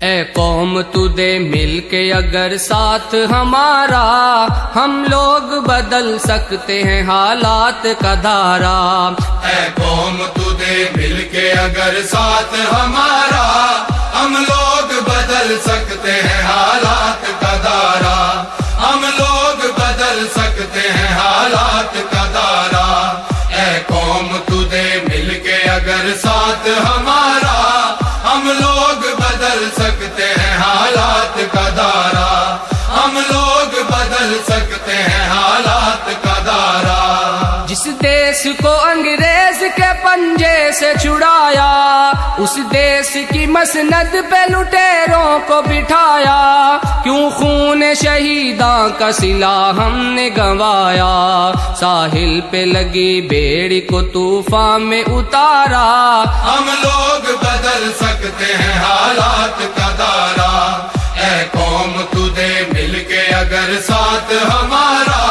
اے قوم تو دے مل کے اگر ساتھ ہمارا، ہم لوگ بدل سکتے ہیں حالات کا دھارا۔ اے قوم تو دے مل کے اگر ساتھ ہمارا، ہم لوگ بدل سکتے ہیں حالات کا دھارا۔ ہم لوگ بدل سکتے ہیں حالات کا دھارا۔ اے قوم تو دے مل کے اگر ساتھ ہمارا، ہم لوگ بدل سکتے ہیں حالات کا دھارا۔ ہم لوگ بدل سکتے ہیں حالات کا دھارا۔ جس دیس کو انگریز کے پنجے سے چھڑایا، اس دیس کی مسند پہ لٹیروں کو بٹھایا۔ کیوں خون شہیداں کا صلہ ہم نے گنوایا، ساحل پہ لگی بیڑی کو طوفان میں اتارا۔ ہم لوگ بدل سکتے ہیں حالات کا دھارا۔ اے قوم تو دے مل کے اگر ساتھ ہمارا،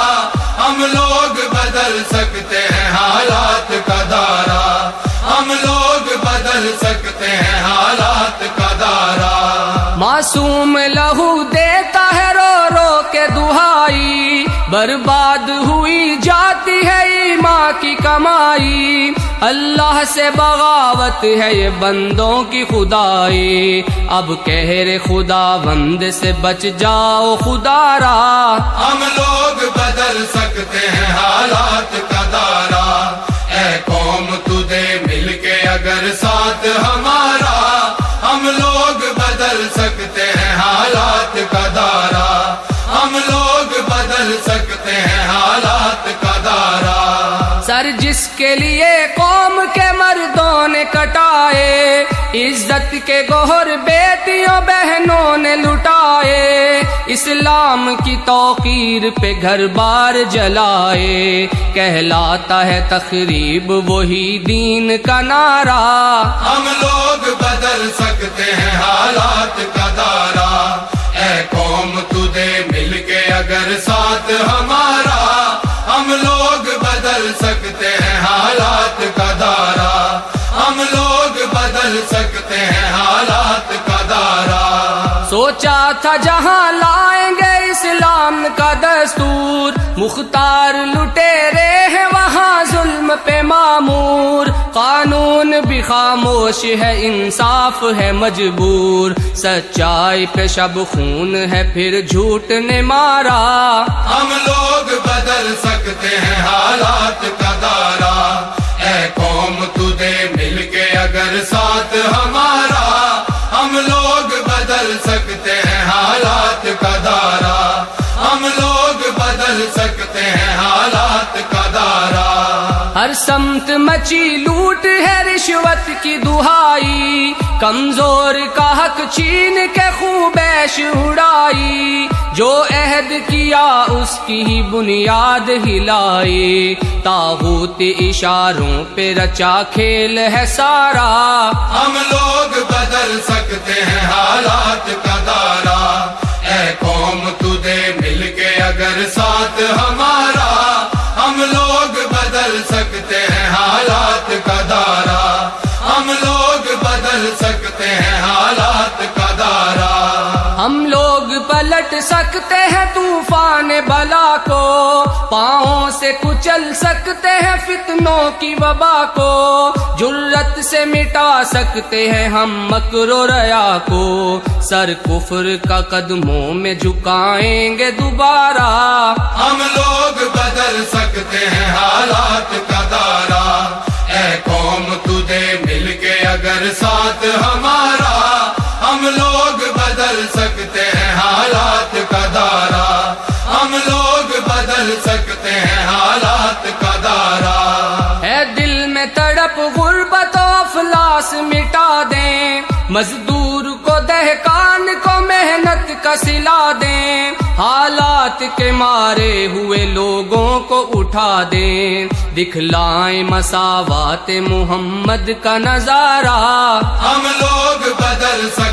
ہم لوگ بدل سکتے ہیں حالات کا دھارا۔ ہم لوگ بدل سکتے ہیں حالات کا دھارا۔ معصوم لہو دیتا ہے رو رو کے دہائی، برباد ہوئی جاتی ہے ایمان کی کمائی۔ اللہ سے بغاوت ہے یہ بندوں کی خدائی، اب قہر خداوند سے بچ جاؤ خدا را۔ ہم لوگ بدل سکتے ہیں حالات کا دھارا۔ اے قوم تو دے مل کے اگر ساتھ ہمارا، ہم لوگ بدل سکتے ہیں حالات کا دھارا۔ ہم لوگ بدل سکتے ہیں حالات کا دھارا۔ سر جس کے لیے قوم کے مردوں نے کٹائے، عزت کے گوہر بیٹیوں بہنوں نے لٹائے۔ اسلام کی توقیر پہ گھر بار جلائے، کہلاتا ہے تخریب وہی دین کا نعرہ۔ ہم لوگ بدل سکتے ہیں حالات کا دھارا۔ اے قوم تو دے مل کے اگر ساتھ ہمارا، ہم لوگ بدل سکتے ہیں حالات کا دھارا۔ ہم لوگ بدل سکتے ہیں حالات کا دھارا۔ سوچا تھا جہاں لائیں گے اسلام کا دستور، مختار لٹیرے ہیں وہاں ظلم پہ معمور۔ قانون بھی خاموش ہے، انصاف ہے مجبور، سچائی پہ شب خون ہے پھر جھوٹ نے مارا۔ ہم لوگ بدل سکتے ہیں حالات کا دھارا۔ اے قوم تو دے مل کے اگر ساتھ ہمارا، ہم لوگ بدل سکتے ہیں حالات کا دھارا۔ ہم لوگ بدل سکتے ہیں حالات کا دھارا۔ ہر سمت مچی لوٹ ہے رشوت کی دہائی، کمزور کا حق چھین کے خوبیش اڑائی۔ جو عہد کیا اس کی ہی بنیاد ہلائی، طاغوت اشاروں پہ رچا کھیل ہے سارا۔ ہم لوگ بدل سکتے ہیں حالات کا دھارا۔ اے قوم تو دے مل کے اگر ساتھ ہمارا، ہم لوگ بدل سکتے ہیں حالات کا دھارا۔ ہم لوگ بدل سکتے ہیں حالات کا دھارا۔ ہم لوگ پلٹ سکتے ہیں طوفان بلا کو، پاؤں سے کچل سکتے ہیں فتنوں کی وبا کو۔ جرت سے مٹا سکتے ہیں ہم مکر و ریا کو، سر کفر کا قدموں میں جھکائیں گے دوبارہ۔ ہم لوگ بدل سکتے ہیں حالات کا دھارا۔ اے قوم تو دے مل کے اگر ساتھ ہمارا، ہم لوگ بدل سکتے ہیں حالات کا دھارا۔ ہم لوگ بدل سکتے ہیں حالات کا دھارا۔ ہے دل میں تڑپ غربت و افلاس مٹا دیں، مزدور کو دہقان کو محنت کا صلہ دیں۔ حالات کے مارے ہوئے لوگوں کو اٹھا دیں، دکھلائیں مساوات محمد کا نظارہ۔ ہم لوگ بدل سکتے